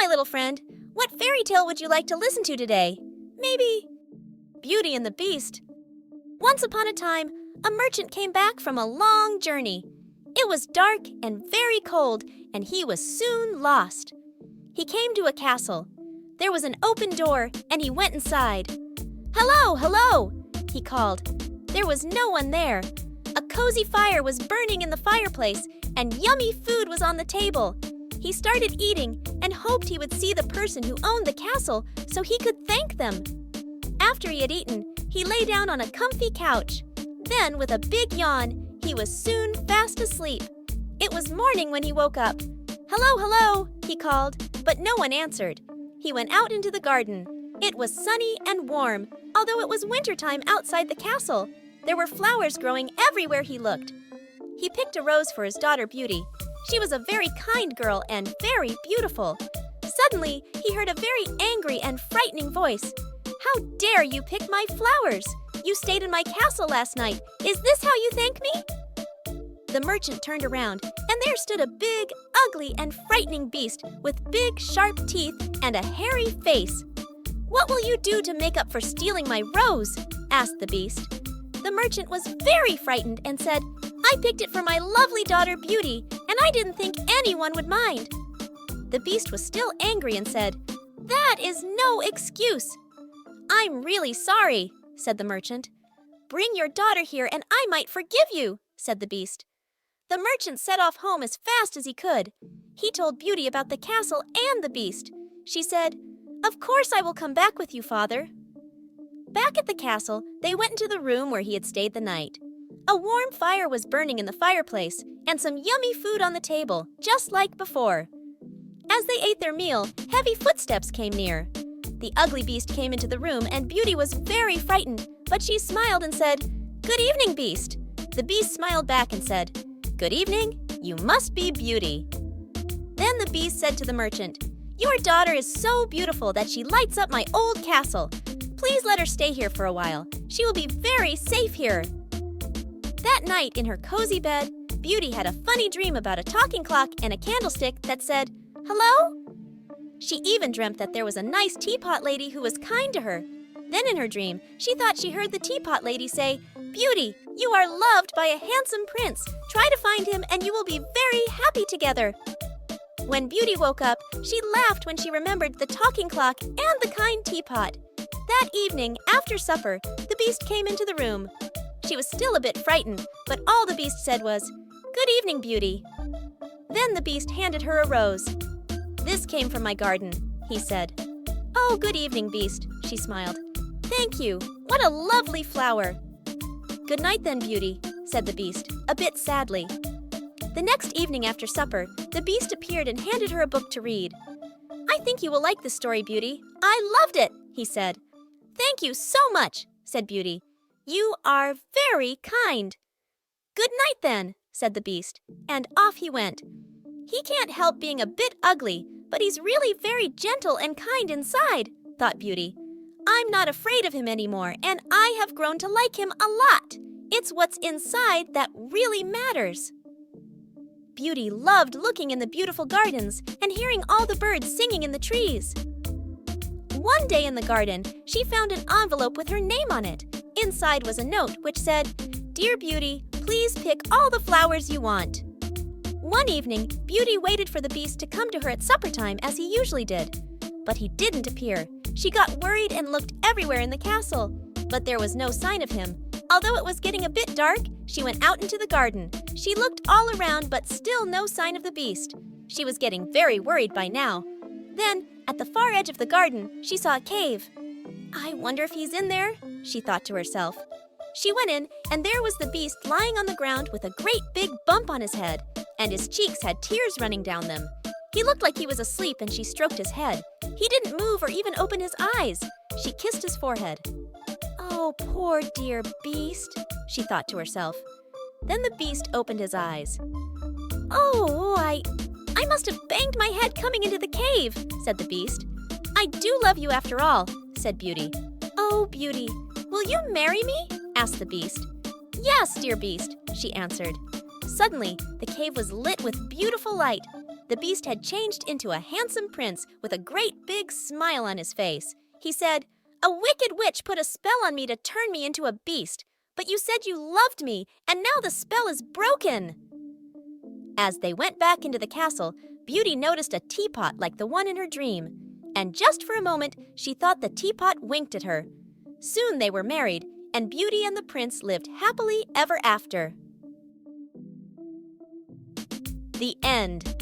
my little friend. What fairy tale would you like to listen to today? Maybe Beauty and the Beast. Once upon a time, a merchant came back from a long journey. It was dark and very cold, and he was soon lost. He came to a castle. There was an open door, and he went inside. "Hello, hello," he called. There was no one there. A cozy fire was burning in the fireplace, and yummy food was on the table. He started eating and hoped he would see the person who owned the castle so he could thank them. After he had eaten, he lay down on a comfy couch. Then, with a big yawn, he was soon fast asleep. It was morning when he woke up. "Hello, hello," he called, but no one answered. He went out into the garden. It was sunny and warm, although it was wintertime outside the castle. There were flowers growing everywhere he looked. He picked a rose for his daughter Beauty. She was a very kind girl and very beautiful. Suddenly, he heard a very angry and frightening voice. "How dare you pick my flowers? You stayed in my castle last night. Is this how you thank me?" The merchant turned around, and there stood a big, ugly, and frightening beast with big, sharp teeth and a hairy face. "What will you do to make up for stealing my rose?" asked the beast. The merchant was very frightened and said, "I picked it for my lovely daughter Beauty, and I didn't think anyone would mind." The beast was still angry and said, "That is no excuse." "I'm really sorry," said the merchant. "Bring your daughter here and I might forgive you," said the beast. The merchant set off home as fast as he could. He told Beauty about the castle and the beast. She said, "Of course I will come back with you, father." Back at the castle, they went into the room where he had stayed the night. A warm fire was burning in the fireplace and some yummy food on the table, just like before. As they ate their meal, heavy footsteps came near. The ugly beast came into the room and Beauty was very frightened, but she smiled and said, "Good evening, beast." The beast smiled back and said, "Good evening. You must be Beauty." Then the beast said to the merchant, "Your daughter is so beautiful that she lights up my old castle. Please let her stay here for a while. She will be very safe here." That night, in her cozy bed, Beauty had a funny dream about a talking clock and a candlestick that said, "Hello?" She even dreamt that there was a nice teapot lady who was kind to her. Then in her dream, she thought she heard the teapot lady say, "Beauty, you are loved by a handsome prince. Try to find him and you will be very happy together." When Beauty woke up, she laughed when she remembered the talking clock and the kind teapot. That evening, after supper, the beast came into the room. She was still a bit frightened, but all the beast said was, "Good evening, Beauty." Then the beast handed her a rose. "This came from my garden," he said. "Oh, good evening, beast," she smiled. "Thank you. What a lovely flower." "Good night then, Beauty," said the beast, a bit sadly. The next evening after supper, the beast appeared and handed her a book to read. "I think you will like this story, Beauty. I loved it," he said. "Thank you so much," said Beauty. "You are very kind." "Good night then," said the beast, and off he went. "He can't help being a bit ugly, but he's really very gentle and kind inside," thought Beauty. "I'm not afraid of him anymore, and I have grown to like him a lot. It's what's inside that really matters." Beauty loved looking in the beautiful gardens and hearing all the birds singing in the trees. One day in the garden, she found an envelope with her name on it. Inside was a note which said, "Dear Beauty, please pick all the flowers you want." One evening, Beauty waited for the beast to come to her at supper time as he usually did. But he didn't appear. She got worried and looked everywhere in the castle, but there was no sign of him. Although it was getting a bit dark, she went out into the garden. She looked all around, but still no sign of the beast. She was getting very worried by now. Then, at the far edge of the garden, she saw a cave. "I wonder if he's in there," she thought to herself. She went in, and there was the beast lying on the ground with a great big bump on his head, and his cheeks had tears running down them. He looked like he was asleep, and she stroked his head. He didn't move or even open his eyes. She kissed his forehead. "Oh, poor dear beast," she thought to herself. Then the beast opened his eyes. "Oh, I must have banged my head coming into the cave," said the beast. "I do love you after all," said Beauty. "Oh, Beauty, will you marry me?" asked the beast. "Yes, dear beast," she answered. Suddenly, the cave was lit with beautiful light. The Beast had changed into a handsome prince with a great big smile on his face. He said, "A wicked witch put a spell on me to turn me into a beast. But you said you loved me, and now the spell is broken." As they went back into the castle, Beauty noticed a teapot like the one in her dream. And just for a moment, she thought the teapot winked at her. Soon they were married, and Beauty and the prince lived happily ever after. The end.